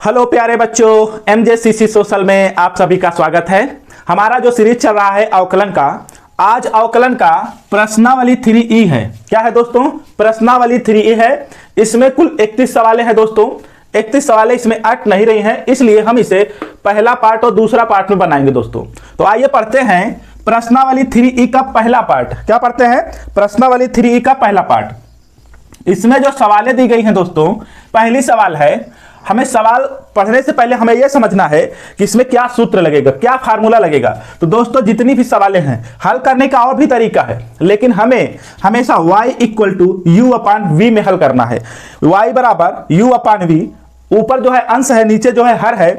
Hello प्यारे बच्चों, MJCC social में आप सभी का स्वागत है। हमारा जो सीरीज चल रहा है अवकलन का, आज अवकलन का प्रश्नावली 3E है। क्या है दोस्तों? प्रश्नावली 3E है। इसमें कुल 31 सवालें हैं दोस्तों। 31 सवालें इसमें अट नहीं रही हैं, इसलिए हम इसे पहला पार्ट और दूसरा पार्ट में बनाएंगे दोस्तों। तो आइए पढ़ते हैं प्रश्नावली 3E का पहला पार्ट। क्या पढ़ते हैं? प्रश्नावली 3E का पहला पार्ट। इसमें जो सवालें दी गई हैं दोस्तों, पहली सवाल है, हमें सवाल पढ़ने से पहले हमें यह समझना है कि इसमें क्या सूत्र लगेगा, क्या फार्मूला लगेगा। तो दोस्तों जितनी भी सवालें हैं, हल करने का और भी तरीका है, लेकिन हमें हमेशा y = u/v में हल करना है। y = u/v। ऊपर जो है अंश है, नीचे जो है हर है,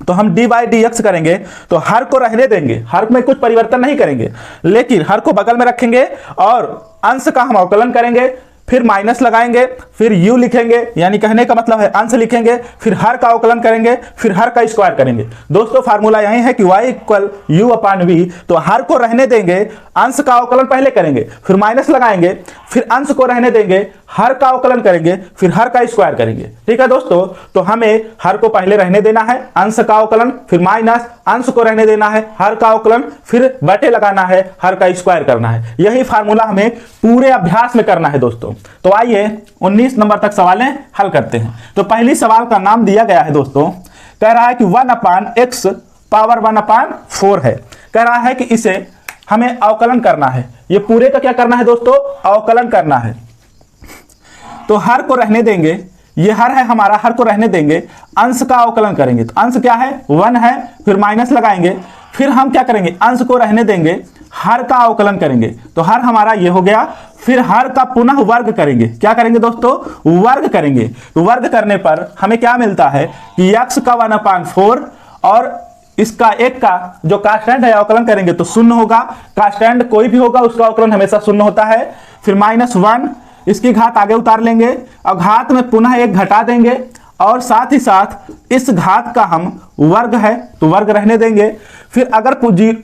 तो हम dy/dx करेंगे। तो हर को रहने देंगे, हर में कुछ परिवर्तन नहीं करेंगे, लेकिन हर को बगल में रखेंगे और अंश का हम अवकलन करेंगे, फिर माइनस लगाएंगे, फिर u लिखेंगे, यानी कहने का मतलब है अंश लिखेंगे, फिर हर का अवकलन करेंगे, फिर हर का स्क्वायर करेंगे। दोस्तों फार्मूला यही है कि y = u/v। तो हर को रहने देंगे, अंश का अवकलन पहले करेंगे, फिर माइनस लगाएंगे, फिर अंश को रहने देंगे, हर का अवकलन करेंगे, फिर हर का स्क्वायर करेंगे। ठीक है दोस्तों, तो हमें हर को पहले रहने देना है, अंश का अवकलन, फिर माइनस, अंश को रहने देना है, हर का अवकलन, फिर बटे लगाना है, हर का स्क्वायर करना है। यही फार्मूला हमें पूरे अभ्यास में करना है दोस्तों। तो आइए 19 नंबर तक सवालें हल करते हैं। तो पहली सवाल का नाम दिया गया है दोस्तों, कह रहा है कि 1/x पावर 1/4 है। कह रहा है कि इसे हमें अवकलन करना है। ये पूरे का क्या करना है दोस्तों? अवकलन करना है। तो हर को रहने देंगे, ये हर है हमारा, हर को रहने देंगे, अंश का अवकलन करेंगे। तो अंश क्या है? 1 है, फिर माइनस लगाएंगे, फिर हम क्या करेंगे? अंश को रहने देंगे, हर का अवकलन करेंगे। तो हर हमारा ये हो गया, फिर हर का पुनः वर्ग करेंगे। क्या करेंगे दोस्तों? वर्ग करेंगे। तो वर्ग करने पर हमें क्या मिलता है कि x का 1/4 और इसका 1 का जो कांस्टेंट है अवकलन करेंगे तो शून्य होगा। कांस्टेंट कोई भी होगा उसका अवकलन हमेशा शून्य होता है। फिर -1, इसकी घात आगे उतार लेंगे और घात में पुनः 1 घटा देंगे, और साथ ही साथ इस घात का हम वर्ग है तो वर्ग रहने देंगे। फिर अगर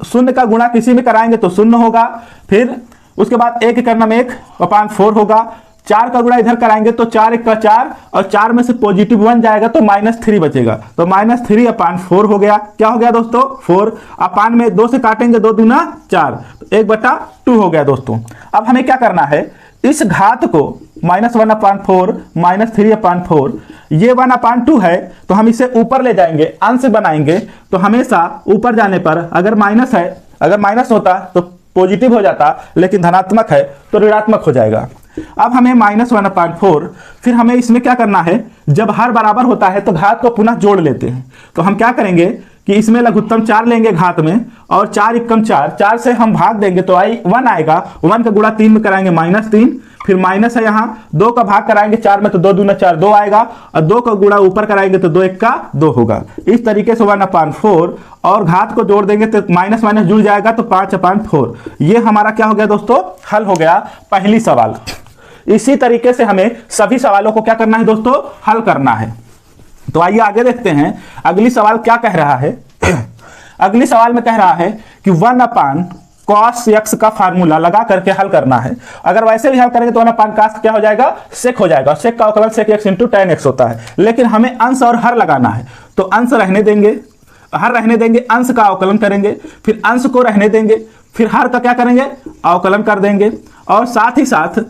शून्य का गुणा किसी में कराएंगे तो शून्य होगा। फिर उसके बाद 1 करना में 1/4 होगा। 4 का गुणा इधर कराएंगे तो 4 × 4, और 4 में से +1 जाएगा तो -3 बचेगा। तो -3/4 हो गया। क्या हो गया दोस्तों? 4। अपान में 2 से काटेंगे, 2 दूना 4, तो 1/2 हो गया दोस्तों। अब हमें क्या करना है? इस घात को -1/4 -3/4, ये 1/2 है, तो हम इसे ऊपर ले जाएंगे, अंश बनाएंगे। तो हमेशा ऊपर जाने पर अगर माइनस है, अगर माइनस होता तो पॉजिटिव हो जाता, लेकिन धनात्मक है तो ऋणात्मक हो जाएगा। अब हमें -1/4, फिर हमें इसमें क्या करना है? जब हर बराबर होता है तो घात को पुनः जोड़ लेते हैं। तो हम क्या करेंगे कि इसमें लघुत्तम 4 लेंगे घात में, और 4 × 4, 4 से हम भाग देंगे तो 1 आएगा। 1 का गुणा 3 में कराएंगे -3, फिर माइनस है यहाँ, 2 का भाग कराएंगे 4 में तो 2 दूना 4, 2 आएगा, और 2 का गुणा ऊपर कराएंगे तो 2 × 1 = 2 होगा। इस तरीके से 1/4 और घात को जोड़ देंगे तो माइनस माइनस जुड़ जाएगा तो 5/4। ये हमारा क्या हो गया दोस्तों? हल हो गया पहली सवाल। इसी तरीके से हमें सभी सवालों को क्या करना है दोस्तों? हल करना है। तो आइए आगे देखते हैं अगली सवाल क्या कह रहा है। अगली सवाल में कह रहा है कि 1/cos x का फार्मूला लगा करके हल करना है। अगर वैसे भी हल करेंगे तो 1/cos क्या हो जाएगा? sec हो जाएगा। sec का अवकलन sec x × tan x होता है, लेकिन हमें अंश और हर लगाना है। तो अंश रहने देंगे, हर रहने देंगे, अंश का अवकलन करेंगे, फिर अंश को रहने देंगे, फिर हर का क्या करेंगे? अवकलन कर देंगे, और साथ ही साथ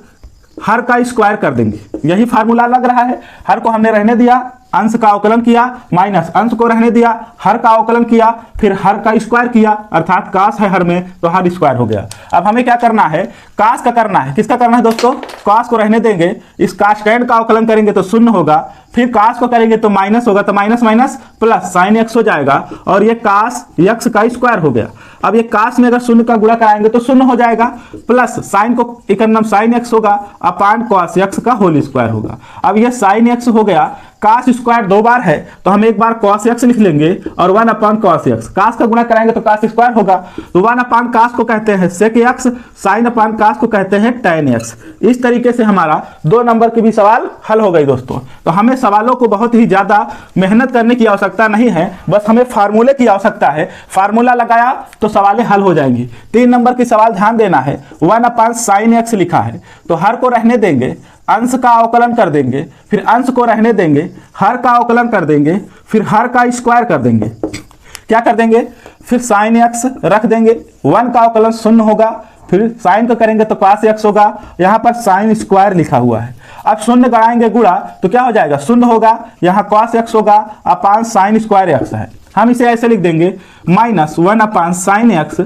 हर का स्क्वायर कर देंगे। यही फार्मूला लग रहा है। हर को हमने रहने दिया, अंश का अवकलन किया, माइनस अंश को रहने दिया, हर का अवकलन किया, फिर हर का स्क्वायर किया, अर्थात कास है हर में तो हर स्क्वायर हो गया। अब हमें क्या करना है? कास का करना है। किसका करना है दोस्तों? कास को रहने देंगे, इस कास्टेंट का अवकलन करेंगे तो शून्य होगा, फिर कास को करेंगे तो माइनस होगा, तो minus minus plus sin x हो जाएगा, और ये कास x का स्क्वायर हो गया। अब ये कास में अगर शून्य का गुणा कराएंगे तो शून्य हो जाएगा, प्लस साइन को इकन्नम sin x होगा, अपान cos x का होल स्क्वायर होगा। अब ये sin x हो गया। कास स्क्वायर 2 बार है तो हम एक बार cos x लिख लेंगे, और 1/cos x। कास का गुणा कराएंगे तो कास स्क्वायर होगा, तो 1/cos को कहते हैं sec x, sin/cos को कहते हैं tan x। इस तरीके से हमारा 2 नंबर की भी सवाल हल हो गई दोस्तों। तो हमें सवालों को बहुत ही ज्यादा मेहनत करने की आवश्यकता नहीं है, बस हमें फार्मूले की आवश्यकता है। फार्मूला लगाया तो सवालें हल हो जाएंगी। 3 नंबर की सवाल ध्यान देना है, 1/sin x लिखा है, तो हर को रहने देंगे, अंश का अवकलन कर देंगे, फिर अंश को रहने देंगे, हर का अवकलन कर देंगे, फिर हर का स्क्वायर कर देंगे। क्या कर देंगे, फिर साइन एक्स रख देंगे, 1 का अवकलन 0 होगा, फिर साइन को करेंगे तो cos x होगा, यहाँ पर साइन स्क्वायर लिखा हुआ है। अब 0 गड़ाएंगे गुणा तो क्या हो जाएगा, 0 होगा, यहाँ cos x होगा अपान साइन स्क्वायर x है। हम इसे ऐसे लिख देंगे -1 अपान साइन एक्स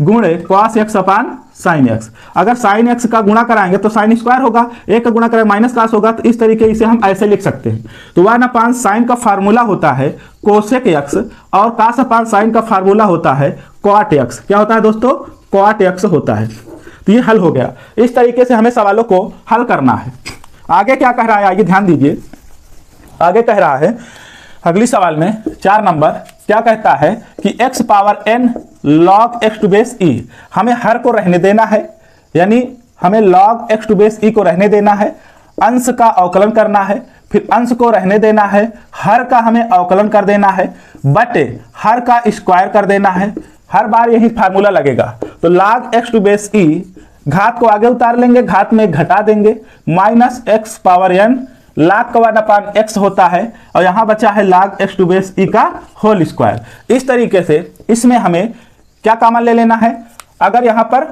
गुणे cos x upon sine x. अगर साइन एक्स का गुणा कराएंगे तो साइन स्क्वायर होगा, एक का गुणा करेंगे माइनस कास होगा, तो इस तरीके से हम ऐसे लिख सकते हैं। तो 1 अपान साइन का फार्मूला होता है कोसेक एक्स और कास अपान साइन का फार्मूला होता है कॉट एक्स। क्या होता है दोस्तों, कॉट एक्स होता है। तो ये हल हो गया। इस तरीके से हमें सवालों को हल करना है। आगे क्या कह रहा है, आगे ध्यान दीजिए। आगे कह रहा है अगली सवाल में 4 नंबर क्या कहता है कि x power n log x to base e, हमें हर को रहने देना है, यानी हमें log x to base e को रहने देना है, अंश का अवकलन करना है, फिर अंश को रहने देना है, हर का हमें अवकलन कर देना है, बटे हर का स्क्वायर कर देना है। हर बार यही फार्मूला लगेगा। तो log x to base e, घात को आगे उतार लेंगे, घात में घटा देंगे, minus x power n log का 1 अपान x होता है, और यहाँ बचा है log x to base e का होल स्क्वायर। इस तरीके से इसमें हमें क्या कॉमन ले लेना है, अगर यहाँ पर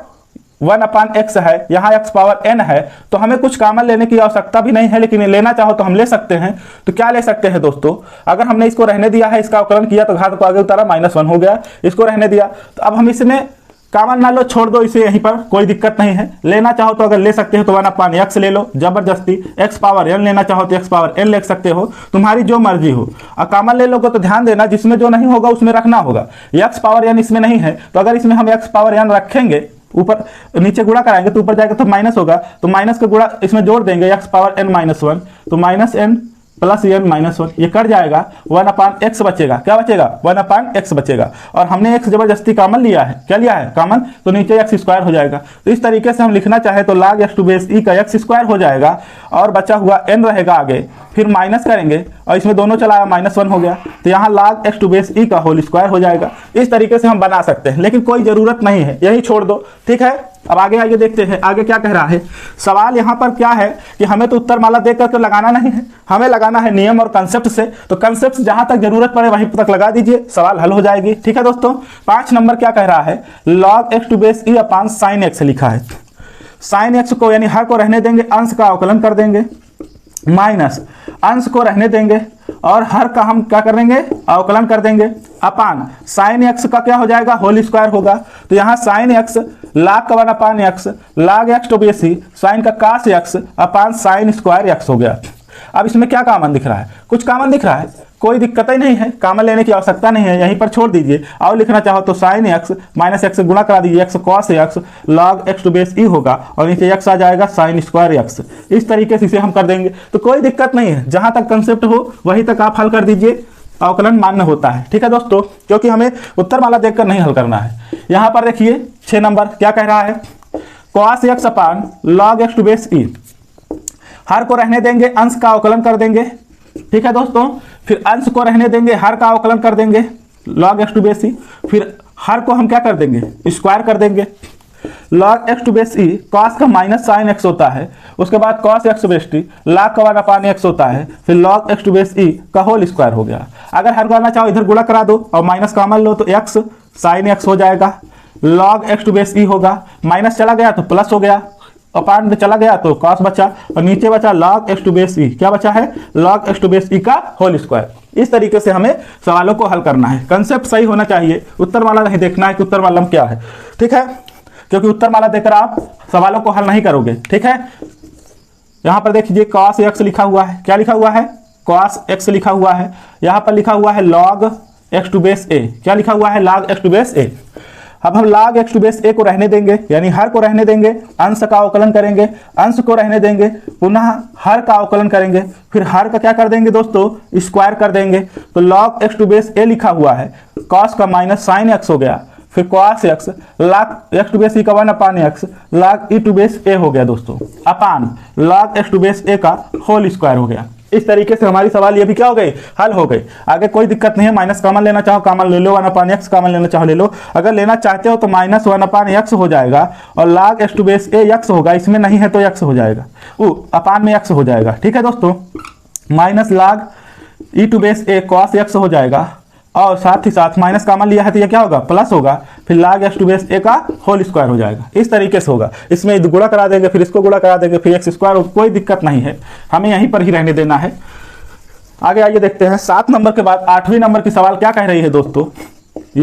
1 अपान x है, यहाँ x पावर n है, तो हमें कुछ कॉमन लेने की आवश्यकता भी नहीं है, लेकिन लेना चाहो तो हम ले सकते हैं। तो क्या ले सकते हैं दोस्तों, अगर हमने इसको रहने दिया है, इसका अवकलन किया तो घात को आगे उतारा, -1 हो गया, इसको रहने दिया, तो अब हम इसमें कॉमन ना लो, छोड़ दो इसे, यहीं पर कोई दिक्कत नहीं है। लेना चाहो तो अगर ले सकते हो तो 1 अपान x ले लो, जबरदस्ती। x पावर n लेना चाहो तो x पावर n ले सकते हो, तुम्हारी जो मर्जी हो। और कॉमन ले लोगे तो ध्यान देना, जिसमें जो नहीं होगा उसमें रखना होगा। x पावर n इसमें नहीं है, तो अगर इसमें हम x पावर n रखेंगे, ऊपर नीचे गुणा कराएंगे तो ऊपर जाएगा तो माइनस होगा, तो माइनस का गुणा इसमें जोड़ देंगे, x पावर n -1, तो -n प्लस n -1, ये कट जाएगा, 1 अपान x बचेगा। क्या बचेगा, 1 अपान x बचेगा। और हमने x जबरदस्ती कॉमन लिया है, क्या लिया है कॉमन, तो नीचे x स्क्वायर हो जाएगा। तो इस तरीके से हम लिखना चाहे तो log x to base e का x स्क्वायर हो जाएगा, और बचा हुआ n रहेगा आगे, फिर माइनस करेंगे और इसमें दोनों चला आया, -1 हो गया, तो यहाँ log x to base e का होल स्क्वायर हो जाएगा। इस तरीके से हम बना सकते हैं, लेकिन कोई ज़रूरत नहीं है, यही छोड़ दो, ठीक है। अब आगे आगे देखते हैं, आगे क्या कह रहा है। सवाल यहाँ पर क्या है कि हमें तो उत्तर माला देख करके लगाना नहीं है, हमें लगाना है नियम और कंसेप्ट से। तो कंसेप्ट जहाँ तक जरूरत पड़े वहीं तक लगा दीजिए, सवाल हल हो जाएगी, ठीक है दोस्तों। 5 नंबर क्या कह रहा है, log x to base e upon sine x लिखा है। साइन एक्स को यानी हर को रहने देंगे, अंश का अवकलन कर देंगे, माइनस अंश को रहने देंगे और हर का हम क्या करेंगे, अवकलन कर देंगे, अपान साइन एक्स का क्या हो जाएगा, होल स्क्वायर होगा। तो यहाँ साइन एक्स log का 1 upon x, log x to base e, sine का cos x upon sine square x हो गया। अब इसमें क्या कॉमन दिख रहा है, कुछ कॉमन दिख रहा है, कोई दिक्कत ही नहीं है, कॉमन लेने की आवश्यकता नहीं है, यहीं पर छोड़ दीजिए। और लिखना चाहो तो साइन एक्स माइनस एक्स गुणा करा दीजिए, x cos x log x to base e होगा, और नीचे x आ जाएगा साइन स्क्वायर x। इस तरीके से इसे हम कर देंगे, तो कोई दिक्कत नहीं है, जहां तक कंसेप्ट हो वहीं तक आप हल कर दीजिए, अवकलन मान्य होता है, ठीक है दोस्तों, क्योंकि हमें उत्तर माला देखकर नहीं हल करना है। यहाँ पर देखिए 6 नंबर क्या कह रहा है, cos x upon log x to base e, हर को रहने देंगे, अंश का अवकलन कर देंगे, ठीक है दोस्तों, फिर अंश को रहने देंगे, हर का अवकलन कर देंगे log x to base e, फिर हर को हम क्या कर देंगे, स्क्वायर कर देंगे। log x to base e cos का माइनस साइन x होता है, उसके बाद cos x to base t log का 1 अपान x होता है, फिर log x to base e का होल स्क्वायर हो गया। अगर हर करना चाहो इधर गुणा करा दो और माइनस कॉमन लो तो x साइन x हो जाएगा, log x to base e होगा, माइनस चला गया तो प्लस हो गया, अपान में चला गया तो cos बचा, और नीचे बचा log x to base e, क्या बचा है, log x to base e का होल स्क्वायर। इस तरीके से हमें सवालों को हल करना है, कंसेप्ट सही होना चाहिए, उत्तर माला नहीं देखना है कि उत्तर माला में क्या है, ठीक है, क्योंकि उत्तर माला देकर आप सवालों को हल नहीं करोगे, ठीक है। यहाँ पर देखिए cos x लिखा हुआ है, क्या लिखा हुआ है, cos x लिखा हुआ है, यहाँ पर लिखा हुआ है log x to base a, क्या लिखा हुआ है, log x to base a। अब हम log x to base a को रहने देंगे, यानी हर को रहने देंगे, अंश का अवकलन करेंगे, अंश को रहने देंगे, पुनः हर का अवकलन करेंगे, फिर हर का क्या कर देंगे दोस्तों, स्क्वायर कर देंगे। तो log x to base a लिखा हुआ है, cos का माइनस साइन x हो गया, फिर cos x log x to base e का 1 upon x log e to base a हो गया दोस्तों, upon log x to base a का होल स्क्वायर हो गया। इस तरीके से हमारी सवाल ये भी क्या हो गई, हल हो गई। आगे कोई दिक्कत नहीं है, माइनस कॉमन लेना चाहो कॉमन ले लो, 1/x कॉमन लेना चाहो ले लो। अगर लेना चाहते हो तो -1/x हो जाएगा और log x to base a x होगा, इसमें नहीं है तो x हो जाएगा, अपान में x हो जाएगा। ठीक है दोस्तों, minus log e to base a cos x हो जाएगा और साथ ही साथ माइनस कॉमन लिया है तो ये क्या होगा, प्लस होगा, फिर log x to base a का होल स्क्वायर हो जाएगा। इस तरीके से होगा, इसमें गुणा करा देंगे, फिर इसको गुणा करा देंगे, फिर x स्क्वायर, कोई दिक्कत नहीं है, हमें यहीं पर ही रहने देना है। आगे आइए देखते हैं 7 नंबर के बाद 8वें नंबर की सवाल क्या कह रही है दोस्तों,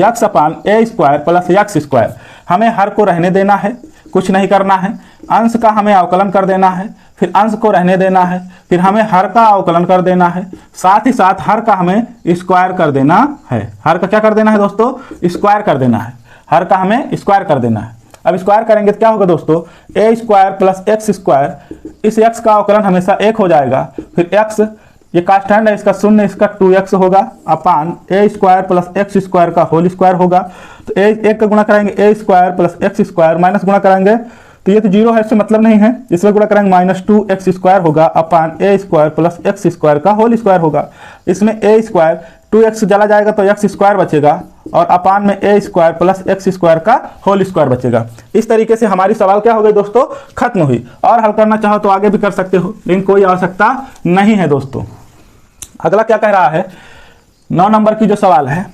x upon a square plus x square. हमें हर को रहने देना है, कुछ नहीं करना है, अंश का हमें अवकलन कर देना है, फिर अंश को रहने देना है, फिर हमें हर का अवकलन कर देना है, साथ ही साथ हर का हमें स्क्वायर कर देना है। हर का क्या कर देना है दोस्तों, स्क्वायर कर देना है, हर का हमें स्क्वायर कर देना है। अब स्क्वायर करेंगे तो क्या होगा दोस्तों, a square plus x square, इस x का अवकलन हमेशा 1 हो जाएगा, फिर x ये कांस्टेंट है, इसका शून्य, इसका 2x होगा अपान a square plus x square का होल स्क्वायर होगा। तो एक का गुणा करेंगे a square plus x square, minus गुणा करेंगे तो ये तो जीरो है, इससे मतलब नहीं है, इसमें गुणा करेंगे -2x स्क्वायर होगा अपान a square plus x square का होल स्क्वायर होगा। इसमें a स्क्वायर 2x चला जाएगा तो x स्क्वायर बचेगा और अपान में a square plus x square का होल स्क्वायर बचेगा। इस तरीके से हमारी सवाल क्या हो गई दोस्तों, खत्म हुई। और हल करना चाहो तो आगे भी कर सकते हो, लेकिन कोई आवश्यकता नहीं है दोस्तों। अगला क्या कह रहा है, 9 नंबर की जो सवाल है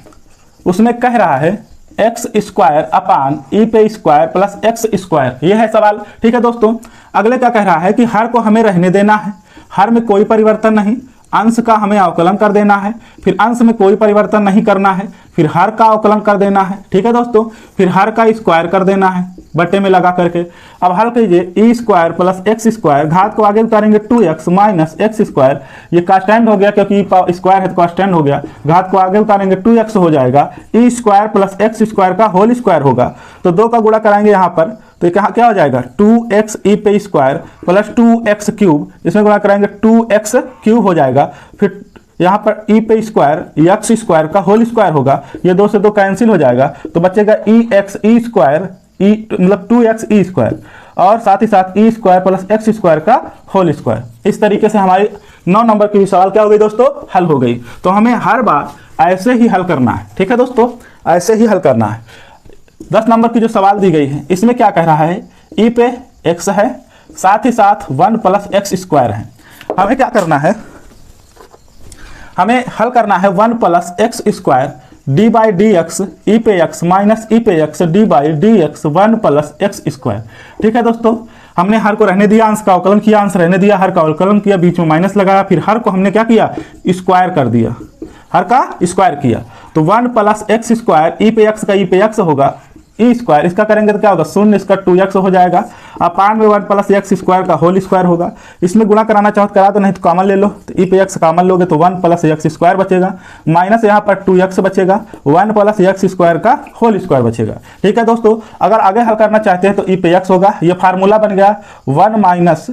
उसमें कह रहा है x स्क्वायर अपान e पे स्क्वायर प्लस x स्क्वायर, ये है सवाल। ठीक है दोस्तों, अगले क्या कह रहा है कि हर को हमें रहने देना है, हर में कोई परिवर्तन नहीं, अंश का हमें अवकलन कर देना है, फिर अंश में कोई परिवर्तन नहीं करना है, फिर हर का अवकलन कर देना है। ठीक है दोस्तों, फिर हर का स्क्वायर कर देना है बट्टे में लगा करके। अब हल कीजिए e square plus x square, घात को आगे उतारेंगे 2x माइनस x स्क्वायर, ये कांस्टेंट हो गया क्योंकि स्क्वायर है तो कांस्टेंट हो गया, घात को आगे उतारेंगे 2x हो जाएगा, e square plus x square का होल स्क्वायर होगा। तो 2 का गुणा कराएंगे यहाँ पर तो ये क्या हो जाएगा, 2x e पे स्क्वायर प्लस 2x क्यूब, इसमें गुणा कराएंगे 2x क्यूब हो जाएगा, फिर यहाँ पर e पे स्क्वायर x स्क्वायर का होल स्क्वायर होगा, ये 2 से 2 कैंसिल हो जाएगा तो बचेगा ex e स्क्वायर, e मतलब 2x e स्क्वायर और साथ ही साथ e square plus x square का होल स्क्वायर। इस तरीके से हमारी 9 नंबर की सवाल क्या हो गई दोस्तों, हल हो गई। तो हमें हर बार ऐसे ही हल करना है। ठीक है दोस्तों, ऐसे ही हल करना है। 10 नंबर की जो सवाल दी गई है इसमें क्या कह रहा है, e पे x है, साथ ही साथ 1 प्लस x स्क्वायर है। हमें क्या करना है, हमें हल करना है 1 plus x square d by d x e पे एक्स माइनस ई पे x d by d x 1 plus x square. ठीक है दोस्तों, हमने हर को रहने दिया, अंश का अवकलन किया, अंश रहने दिया, हर का अवकलन किया, बीच में माइनस लगाया, फिर हर को हमने क्या किया, स्क्वायर कर दिया, हर का स्क्वायर किया। तो 1 प्लस एक्स स्क्वायर ई पे एक्स का ई पे एक्स होगा, ई स्क्वायर इसका करेंगे तो क्या होगा, शून्य, इसका 2x हो जाएगा, अपान में 1 प्लस एक्स स्क्वायर का होल स्क्वायर होगा। इसमें गुणा कराना चाहो तो करा दो, नहीं तो कॉमन ले लो, तो ई पे एक्स कॉमन लोगे तो 1 प्लस एक्स स्क्वायर बचेगा, माइनस यहाँ पर 2x बचेगा, 1 प्लस एक्स स्क्वायर का होल स्क्वायर बचेगा। ठीक है दोस्तों, अगर आगे हल करना चाहते हैं तो ई पे एक्स होगा, ये फार्मूला बन गया 1 माइनस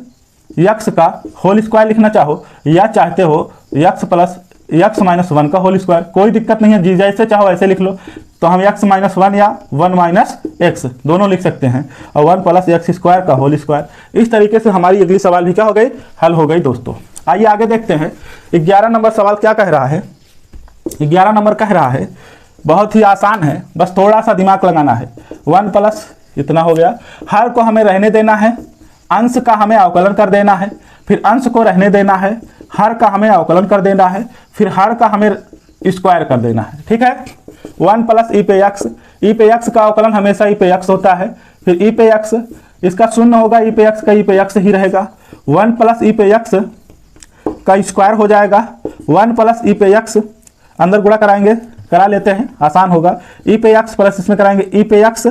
एक्स का होल स्क्वायर लिखना चाहो या चाहते हो एक्स प्लस एक्स माइनस 1 का होल स्क्वायर, कोई दिक्कत नहीं है, जी जैसे चाहो ऐसे लिख लो। तो हम एक्स माइनस 1 या 1 माइनस एक्स दोनों लिख सकते हैं, और 1 प्लस एक्स स्क्वायर का होल स्क्वायर। इस तरीके से हमारी अगली सवाल भी क्या हो गई, हल हो गई दोस्तों। आइए आगे देखते हैं 11 नंबर सवाल क्या कह रहा है। 11 नंबर कह रहा है, बहुत ही आसान है, बस थोड़ा सा दिमाग लगाना है। 1 प्लस इतना हो गया, हर को हमें रहने देना है, अंश का हमें अवकलन कर देना है, फिर अंश को रहने देना है, हर का हमें अवकलन कर देना है, फिर हर का हमें स्क्वायर कर देना है। ठीक है, 1 प्लस ई पे एक्स का अवकलन हमेशा ई पे एक्स होता है, फिर ई पे एक्स इसका शून्य होगा, ई पे एक्स का ई पे एक्स ही रहेगा, 1 प्लस ई पे एक्स का स्क्वायर हो जाएगा, 1 प्लस ई पे एक्स अंदर गुणा कराएंगे, करा लेते हैं, आसान होगा, ई पे एक्स प्लस इसमें कराएंगे ई पे एक्स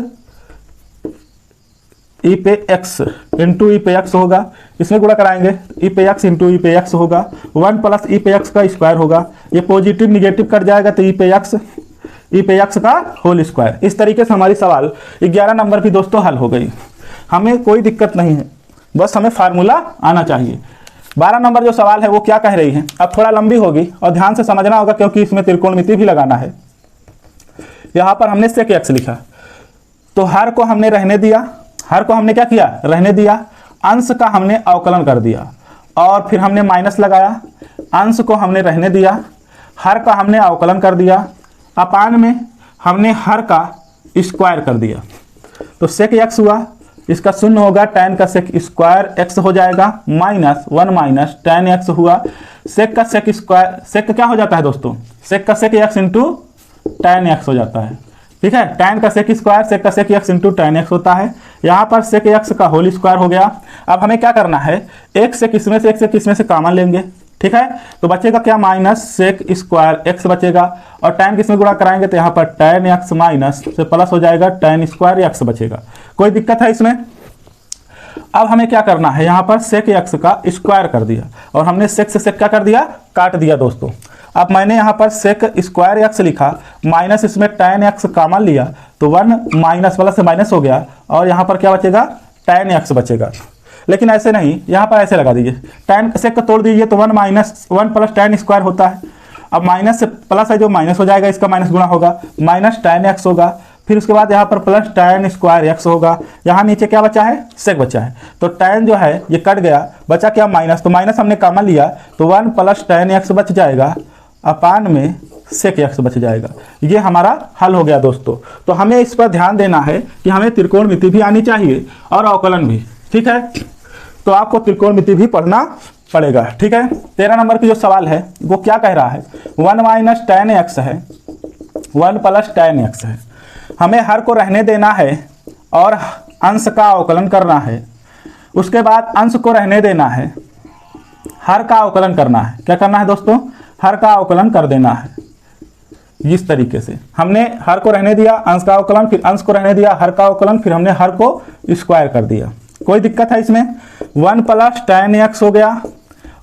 इंटू ई पे एक्स होगा, इसमें गुणा कराएंगे ई पे एक्स इंटू ई पे एक्स होगा, 1 प्लस ई पे एक्स का स्क्वायर होगा, ये पॉजिटिव निगेटिव कट जाएगा तो ई पे एक्स का होल स्क्वायर। इस तरीके से हमारी सवाल 11 नंबर भी दोस्तों हल हो गई। हमें कोई दिक्कत नहीं है, बस हमें फार्मूला आना चाहिए। 12 नंबर जो सवाल है वो क्या कह रही है, अब थोड़ा लंबी होगी और ध्यान से समझना होगा क्योंकि इसमें त्रिकोणमिति भी लगाना है। यहाँ पर हमने sec x लिखा, तो हर को हमने रहने दिया, हर को हमने क्या किया, रहने दिया, अंश का हमने अवकलन कर दिया और फिर हमने माइनस लगाया, अंश को हमने रहने दिया, हर का हमने अवकलन कर दिया, अपान में हमने हर का स्क्वायर कर दिया। तो सेक एक्स हुआ, इसका शून्य होगा, tan का सेक स्क्वायर एक्स हो जाएगा, -1 माइनस tan एक्स हुआ। सेक का सेक स्क्वायर, सेक क्या हो जाता है दोस्तों, सेक का sec x into tan x हो जाता है। ठीक है, tan का सेक स्क्वायर सेक का sec x into tan x होता है। यहाँ पर सेक एक्स का होल स्क्वायर हो गया। अब हमें क्या करना है, एक से किसमें से, एक से किसमें से कॉमन लेंगे। ठीक है, तो बचेगा क्या, माइनस सेक स्क्वायर एक्स बचेगा, और tan किसमें गुणा कराएंगे तो यहाँ पर tan एक्स माइनस से प्लस हो जाएगा tan स्क्वायर एक्स बचेगा। कोई दिक्कत है इसमें। अब हमें क्या करना है, यहाँ पर सेक एक्स का स्क्वायर कर दिया और हमने सेक से सेक क्या कर दिया, काट दिया दोस्तों। अब मैंने यहाँ पर सेक स्क्वायर एक्स लिखा, माइनस इसमें tan एक्स कॉमन लिया तो 1 माइनस प्लस से माइनस हो गया, और यहाँ पर क्या बचेगा, tan एक्स बचेगा। लेकिन ऐसे नहीं, यहाँ पर ऐसे लगा दीजिए, tan सेक का तोड़ दीजिए तो 1 प्लस tan स्क्वायर होता है। अब माइनस से प्लस है जो माइनस हो जाएगा, इसका माइनस गुणा होगा, माइनस tan एक्स होगा, फिर उसके बाद यहाँ पर प्लस tan स्क्वायर एक्स होगा। यहाँ नीचे क्या बचा है, सेक बचा है, तो tan जो है ये कट गया, बचा क्या माइनस, तो माइनस हमने कॉमन लिया तो 1 प्लस tan एक्स बच जाएगा, अपान में सेक एक्स बच जाएगा। ये हमारा हल हो गया दोस्तों। तो हमें इस पर ध्यान देना है कि हमें त्रिकोणमिति भी आनी चाहिए और अवकलन भी। ठीक है, तो आपको त्रिकोणमिति भी पढ़ना पड़ेगा। ठीक है, 13 नंबर की जो सवाल है वो क्या कह रहा है, 1 माइनस tan एक्स है, 1 प्लस tan एक्स है। हमें हर को रहने देना है और अंश का अवकलन करना है। उसके बाद अंश को रहने देना है, हर का अवकलन करना है। क्या करना है दोस्तों, हर का अवकलन कर देना है। इस तरीके से हमने हर को रहने दिया, अंश का अवकलन, फिर अंश को रहने दिया, हर का अवकलन, फिर हमने हर को स्क्वायर कर दिया। कोई दिक्कत है इसमें। 1 प्लस tan एक्स हो गया,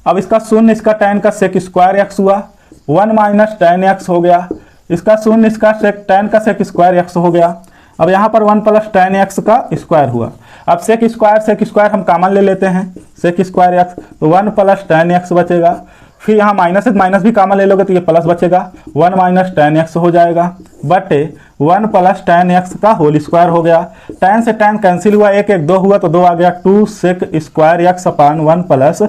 अब इसका शून्य, इसका tan का सेक स्क्वायर एक्स हुआ, 1 माइनस tan एक्स हो गया, इसका शून्य, इसका सेक tan का सेक स्क्वायर एक्स हो गया। अब यहाँ पर 1 प्लस tan एक्स का स्क्वायर हुआ। अब सेक स्क्वायर हम कॉमन ले लेते हैं, सेक स्क्वायर एक्स, तो 1 प्लस tan एक्स बचेगा। फिर यहाँ माइनस है, माइनस भी कॉमन ले लोगे तो ये प्लस बचेगा, 1 माइनस tan एक्स हो जाएगा, बटे 1 प्लस tan एक्स का होल स्क्वायर हो गया। tan से tan कैंसिल हुआ, 1 1 2 हुआ तो 2 आ गया, 2 सेक स्क्वायर एक्स अपान 1 प्लस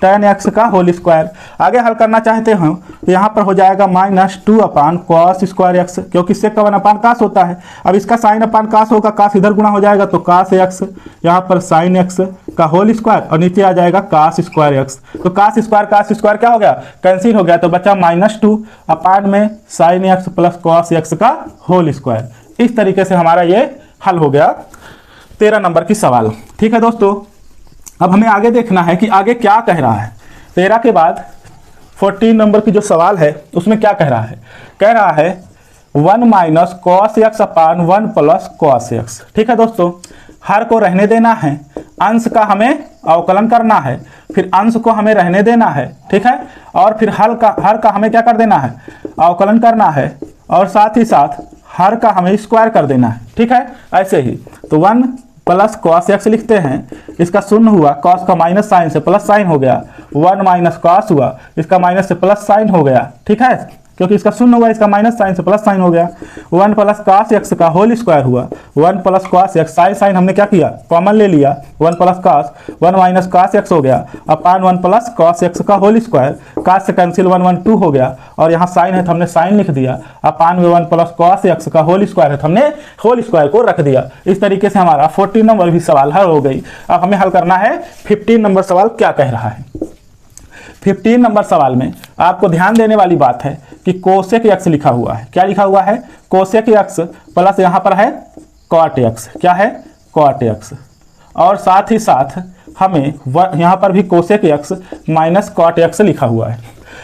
tan एक्स का होल स्क्वायर। आगे हल करना चाहते हो तो यहाँ पर हो जाएगा -2 अपान कॉस स्क्वायर एक्स, क्योंकि सेक का 1 अपान कास होता है। अब इसका साइन अपान कास होगा, कास इधर गुणा हो जाएगा तो कास एक्स, यहाँ पर साइन एक्स का होल स्क्वायर, और नीचे आ जाएगा कास स्क्वायर एक्स। तो कास स्क्वायर क्या हो गया, कैंसिल हो गया, तो बचा -2 अपान में sine x plus cos x का होल स्क्वायर। इस तरीके से हमारा ये हल हो गया 13 नंबर की सवाल। ठीक है दोस्तों, अब हमें आगे देखना है कि आगे क्या कह रहा है। 13 के बाद 14 नंबर की जो सवाल है उसमें क्या कह रहा है 1 माइनस कॉस एक्स अपान 1 प्लस कॉस एक्स। ठीक है दोस्तों, हर को रहने देना है, अंश का हमें अवकलन करना है, फिर अंश को हमें रहने देना है। ठीक है, और फिर हर का हमें क्या कर देना है, अवकलन करना है, और साथ ही साथ हर का हमें स्क्वायर कर देना है। ठीक है, ऐसे ही तो 1 प्लस कॉस एक्स लिखते हैं, इसका शून्य हुआ, कॉस का माइनस साइन से प्लस साइन हो गया, 1 माइनस कॉस हुआ, इसका माइनस से प्लस साइन हो गया। ठीक है, क्योंकि इसका शून्य हुआ, इसका माइनस साइन से प्लस साइन हो गया, 1 प्लस कॉस एक्स का होल स्क्वायर हुआ, 1 प्लस कॉस एक्स, साइन हमने क्या किया, कॉमन ले लिया, 1 plus cos, 1 minus cos x हो गया, अपान 1 प्लस कॉस एक्स का होल स्क्वायर, कॉस से कैंसिल 1 1 2 हो गया, और यहाँ साइन है तो हमने साइन लिख दिया, अपान में 1 प्लस कॉस एक्स का होल स्क्वायर है तो हमने होल स्क्वायर को रख दिया। इस तरीके से हमारा 14 नंबर भी सवाल हल हो गई। अब हमें हल करना है 15 नंबर सवाल क्या कह रहा है। 15 नंबर सवाल में आपको ध्यान देने वाली बात है कि कोसेक एक्स लिखा हुआ है। क्या लिखा हुआ है, कोसेक एक्स प्लस यहाँ पर है कॉट एक्स। क्या है, कॉट एक्स, और साथ ही साथ हमें यहाँ पर भी cosec x minus cot x लिखा हुआ है।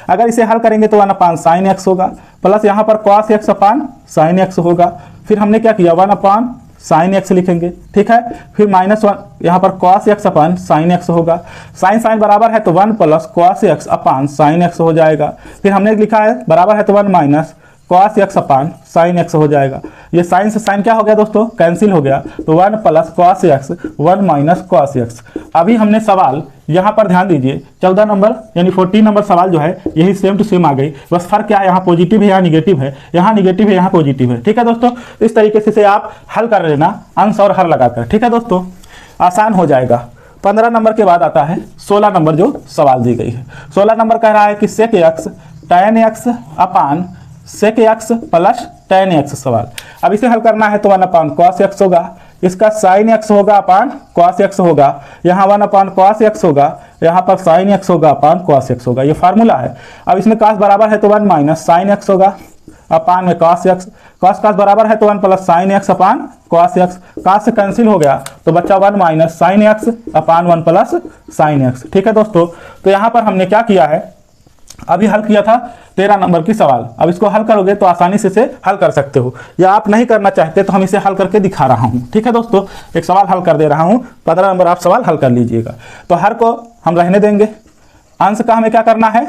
अगर इसे हल करेंगे तो 1 अपान साइन एक्स होगा, प्लस यहाँ पर cos x upon sine x होगा, फिर हमने क्या किया 1 अपान साइन एक्स लिखेंगे। ठीक है, फिर -1 यहाँ पर cos x upon sine x होगा, साइन बराबर है तो 1 plus cos x upon sine x हो जाएगा। फिर हमने लिखा है बराबर है तो 1 minus cos x upon sine x हो जाएगा। ये साइन से साइन क्या हो गया दोस्तों, कैंसिल हो गया, तो 1 plus cos x 1 minus cos x. अभी हमने सवाल यहाँ पर ध्यान दीजिए 14 नंबर यानी 14 नंबर सवाल जो है यही सेम टू सेम आ गई, बस फर्क क्या है, यहाँ पॉजिटिव है यहाँ निगेटिव है, यहाँ निगेटिव है यहाँ पॉजिटिव है। ठीक है दोस्तों, इस तरीके से आप हल कर लेना अंश और हर लगाकर। ठीक है दोस्तों, आसान हो जाएगा। 15 नंबर के बाद आता है 16 नंबर जो सवाल दी गई है। 16 नंबर कह रहा है कि sec x tan x upon sec x plus tan x सवाल। अब इसे हल करना है तो 1 अपान cos x होगा, इसका sin x होगा अपान cos x होगा, यहाँ 1 अपान cos x होगा, यहाँ पर sin x होगा अपान cos x होगा, ये फार्मूला है। अब इसमें cos बराबर है तो 1 माइनस sin x होगा अपान में cos x, cos बराबर है तो 1 प्लस sin x अपान cos x, cos से कैंसिल हो गया तो बच्चा 1 माइनस sin x अपान 1 प्लस sin x। ठीक है दोस्तों, तो यहाँ पर हमने क्या किया है, अभी हल किया था 13 नंबर की सवाल। अब इसको हल करोगे तो आसानी से इसे हल कर सकते हो, या आप नहीं करना चाहते तो हम इसे हल करके दिखा रहा हूँ। ठीक है दोस्तों, एक सवाल हल कर दे रहा हूँ, 15 नंबर आप सवाल हल कर लीजिएगा। तो हर को हम रहने देंगे, अंश का हमें क्या करना है,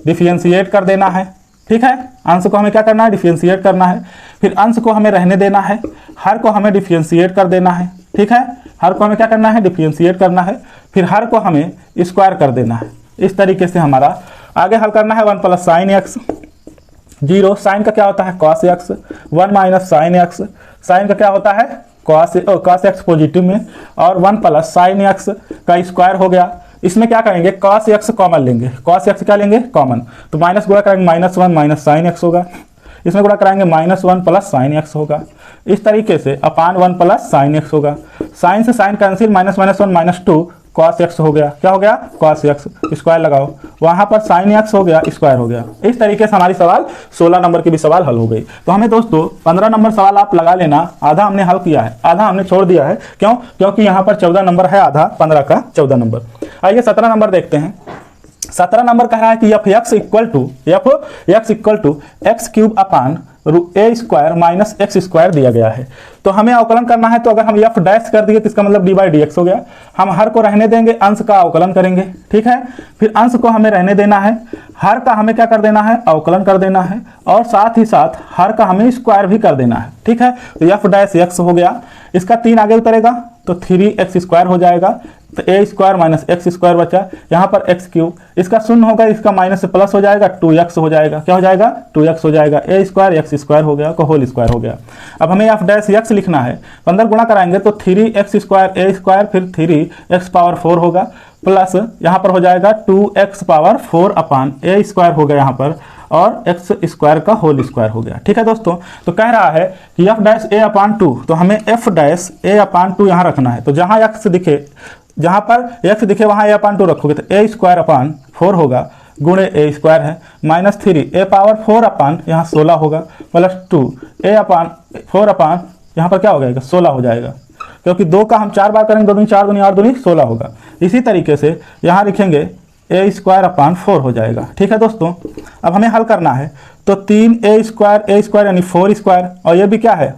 डिफरेंशिएट कर देना है। ठीक है, अंश को हमें क्या करना है, डिफरेंशिएट करना है। फिर अंश को हमें रहने देना है, हर को हमें डिफरेंशिएट कर देना है। ठीक है, हर को हमें क्या करना है, डिफरेंशिएट करना है। फिर हर को हमें स्क्वायर कर देना है। इस तरीके से हमारा आगे हल करना है। 1 प्लस साइन एक्स, 0 साइन का क्या होता है cos x, 1 minus sine x, sine का क्या होता है कॉस एक्स पॉजिटिव में, और 1 प्लस साइन एक्स का स्क्वायर हो गया। इसमें क्या करेंगे, कॉस एक्स कॉमन लेंगे, कॉस एक्स क्या लेंगे कॉमन, तो माइनस गुणा करेंगे -1 माइनस साइन एक्स होगा, इसमें गुणा कराएंगे -1 प्लस साइन एक्स होगा। इस तरीके से अपान 1 प्लस साइन एक्स होगा। साइन से साइन कैंसिल, -1 -2 cos x हो गया, क्या हो गया cos x, स्क्वायर लगाओ, वहां पर sin x हो गया, स्क्वायर हो गया। इस तरीके से हमारी सवाल 16 नंबर की भी सवाल हल हो गई। तो हमें दोस्तों 15 नंबर सवाल आप लगा लेना, आधा हमने हल किया है, आधा हमने छोड़ दिया है। क्यों, क्योंकि यहाँ पर 14 नंबर है, आधा 15 का 14 नंबर। आइए 17 नंबर देखते हैं। 17 नंबर कह रहा है कि f x equal to x cube upon a square minus x square दिया गया है। तो हमें अवकलन करना है, तो अगर हम एफ डैश कर दिए तो इसका मतलब डी बाई डी एक्स हो गया। हम हर को रहने देंगे, अंश का अवकलन करेंगे। ठीक है, फिर अंश को हमें रहने देना है, हर का हमें क्या कर देना है, अवकलन कर देना है, और साथ ही साथ हर का हमें स्क्वायर भी कर देना है। ठीक है, तो एफ डैश एक्स हो गया, इसका 3 आगे उतरेगा तो 3x स्क्वायर हो जाएगा, तो ए स्क्वायर माइनस एक्स स्क्वायर बचा, यहाँ पर एक्स क्यूब, इसका शून्य होगा, इसका माइनस से प्लस हो जाएगा, 2x हो जाएगा, क्या हो जाएगा 2x हो जाएगा, ए स्क्वायर एक्स स्क्वायर हो गया, का होल स्क्वायर हो गया। अब हमें एफ डैश एक्स लिखना है, तो अंदर गुणा कराएंगे तो 3x स्क्वायर ए स्क्वायर फिर 3x पावर 4 होगा, प्लस यहाँ पर हो जाएगा 2x power 4 upon a square हो गया यहाँ पर, और एक्स स्क्वायर का होल स्क्वायर हो गया। ठीक है दोस्तों, तो कह रहा है कि एफ डैश ए अपान 2, तो हमें एफ डैश ए अपान 2 यहाँ रखना है। तो जहाँ एक्स दिखे, जहाँ पर एक्स दिखे वहाँ ए अपान 2 रखोगे, तो ए स्क्वायर अपान 4 होगा, गुणे ए स्क्वायर है, माइनस 3 ए पावर 4 अपान यहाँ 16 होगा, प्लस 2 ए अपान 4 अपान यहाँ पर क्या हो जाएगा 16 हो जाएगा, क्योंकि 2 का हम 4 बार करेंगे, 2 दूनी 4 दूनी 8 दूनी 16 होगा। इसी तरीके से यहाँ लिखेंगे ए स्क्वायर अपान 4 हो जाएगा। ठीक है दोस्तों, अब हमें हल करना है, तो 3 ए स्क्वायर यानी 4 स्क्वायर, और ये भी क्या है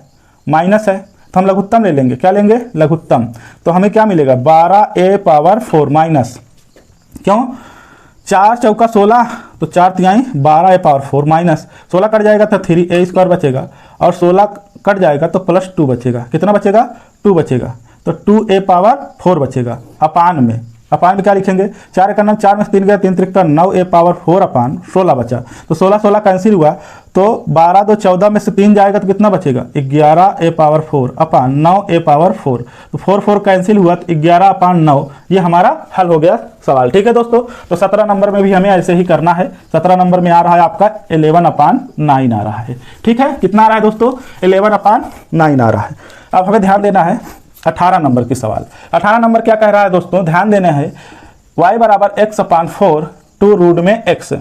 माइनस है, तो हम लघुत्तम ले लेंगे, क्या लेंगे लघुत्तम, तो हमें क्या मिलेगा 12a पावर 4 माइनस, क्यों 4 चौका 16, तो 4 तिहाई 12a पावर 4 माइनस 16 कट जाएगा तो 3a स्क्वायर बचेगा, और 16 कट जाएगा तो प्लस 2 बचेगा, कितना बचेगा 2 बचेगा, तो 2a पावर 4 बचेगा। अपान में क्या लिखेंगे, 4 का 9, 4 में से 3 गया, 3 त्रिक 9a पावर 4 अपान 16 बचा, तो 16 कैंसिल हुआ, तो 12 2 14 में से 3 जाएगा तो कितना बचेगा 11a पावर 4 अपान 9a पावर 4, तो 4 कैंसिल हुआ तो 11 अपान 9, ये हमारा हल हो गया सवाल। ठीक है दोस्तों, तो 17 नंबर में भी हमें ऐसे ही करना है। 17 नंबर में आ रहा है आपका 11 अपान 9 आ रहा है। ठीक है, कितना आ रहा है दोस्तों 11 अपान 9 आ रहा है। अब हमें ध्यान देना है 18 नंबर की सवाल। 18 नंबर क्या कह रहा है दोस्तों, ध्यान देना है, y बराबर x अपान 4 टू रूट में x,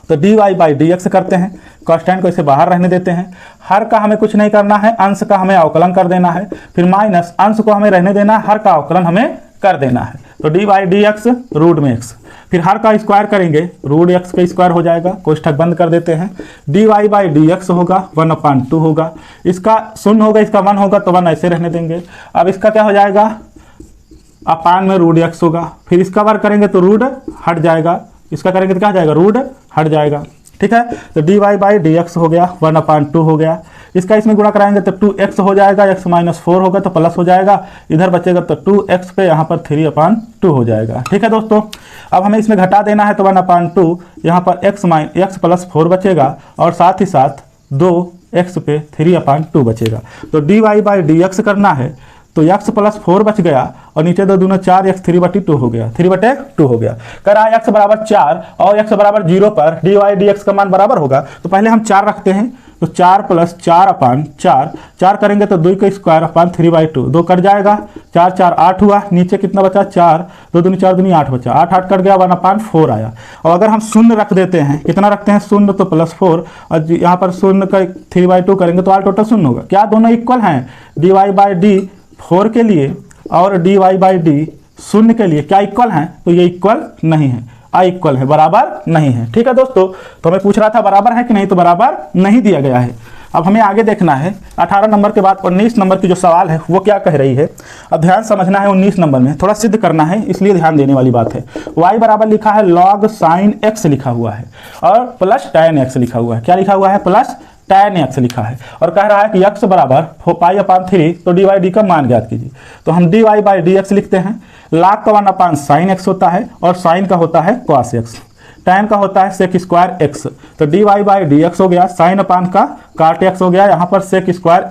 तो dy बाई डी एक्स करते हैं, कांस्टेंट को इसे बाहर रहने देते हैं, हर का हमें कुछ नहीं करना है, अंश का हमें अवकलन कर देना है, फिर माइनस अंश को हमें रहने देना है, हर का अवकलन हमें कर देना है, तो d by d x root में x, फिर हर का स्क्वायर करेंगे, रूट एक्स का स्क्वायर हो जाएगा, कोष्ठक बंद कर देते हैं, d y by d x होगा 1/2 होगा, इसका 0 होगा, इसका 1 होगा, तो 1 ऐसे रहने देंगे। अब इसका क्या हो जाएगा अपान में रूट एक्स होगा, फिर इसका वर्ग करेंगे तो रूट हट जाएगा, इसका करेंगे तो क्या हो जाएगा रूट हट जाएगा। ठीक है, तो d y by d x हो गया 1/2 हो गया, इसका इसमें गुणा कराएंगे तो 2x हो जाएगा, x माइनस 4 होगा तो प्लस हो जाएगा, इधर बचेगा तो 2x पे यहाँ पर 3/2 हो जाएगा। ठीक है दोस्तों, अब हमें इसमें घटा देना है तो 1/2 यहाँ पर x प्लस 4 बचेगा, और साथ ही साथ 2x पे 3/2 बचेगा, तो d y by d x करना है, तो x प्लस 4 बच गया, और नीचे 2 दूना 4, x 3/2 हो गया, 3/2 हो गया। कह रहा है x बराबर 4 और x बराबर 0 पर dy dx का मान बराबर होगा। तो पहले हम 4 रखते हैं, तो 4 + 4/4, 4 करेंगे तो 2 का स्क्वायर अपान 3/2, 2 कट जाएगा, 4 4 8 हुआ, नीचे कितना बचा 4, 2 दूनी 4 दूनी 8 बचा, 8 8 कट गया, 1/4 आया। और अगर हम शून्य रख देते हैं, कितना रखते हैं शून्य, तो +4 और यहाँ पर शून्य का 3/2 करेंगे तो आल टोटल शून्य होगा। क्या दोनों इक्वल हैं? dy/d 4 के लिए और dy/d शून्य के लिए क्या इक्वल हैं? तो ये इक्वल नहीं है, इक्वल है, बराबर नहीं है। ठीक है दोस्तों, तो हमें पूछ रहा था बराबर है कि नहीं, तो बराबर नहीं दिया गया है। अब हमें आगे देखना है 18 नंबर के बाद 19 नंबर की जो सवाल है वो क्या कह रही है। अब ध्यान समझना है, 19 नंबर में थोड़ा सिद्ध करना है, इसलिए ध्यान देने वाली बात है। y बराबर लिखा है log sin x लिखा हुआ है और प्लस tan x लिखा हुआ है। क्या लिखा हुआ है? प्लस tan x लिखा है। और कह रहा है कि x बराबर π/3, तो dy/d का मान ज्ञात कीजिए। तो हम dy/dx लिखते हैं, log का 1/sin x होता है और sin का होता है cos x, tan का होता है sec² x, तो dy/dx हो गया, sin अपान का cot x हो गया, यहाँ पर sec²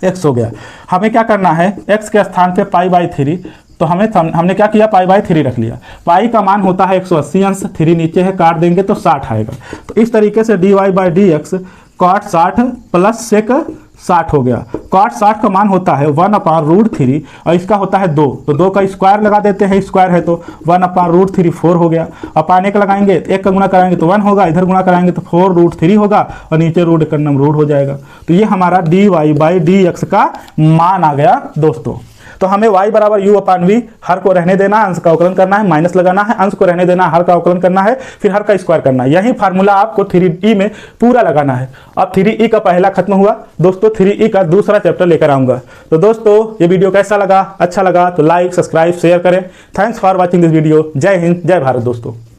x हो गया। हमें क्या करना है, x के स्थान पे π/3, तो हमने क्या किया, π/3 रख लिया। पाई का मान होता है 180 अंश, 3 नीचे है, काट देंगे तो 60 आएगा। तो इस तरीके से dy/dx cot 60 प्लस sec 60 हो गया। cot 60 का मान होता है 1/√3 और इसका होता है 2, तो 2 का स्क्वायर लगा देते हैं, स्क्वायर है तो 1/√3 4 हो गया। अपान 1 लगाएंगे, 1 का गुणा कराएंगे तो 1 होगा, इधर गुणा कराएंगे तो 4√3 होगा और नीचे रूट का नम रूट हो जाएगा। तो ये हमारा dy/dx का मान आ गया दोस्तों। तो हमें y बराबर u/v, हर को रहने देना, अंश का अवकलन करना है, माइनस लगाना है, अंश को रहने देना, हर का अवकलन करना है, फिर हर का स्क्वायर करना है। यही फार्मूला आपको 3e में पूरा लगाना है। अब 3e का पहला खत्म हुआ दोस्तों, 3e का दूसरा चैप्टर लेकर आऊंगा। तो दोस्तों ये वीडियो कैसा लगा? अच्छा लगा तो लाइक, सब्सक्राइब, शेयर करें। Thanks for watching this video. जय हिंद, जय भारत दोस्तों।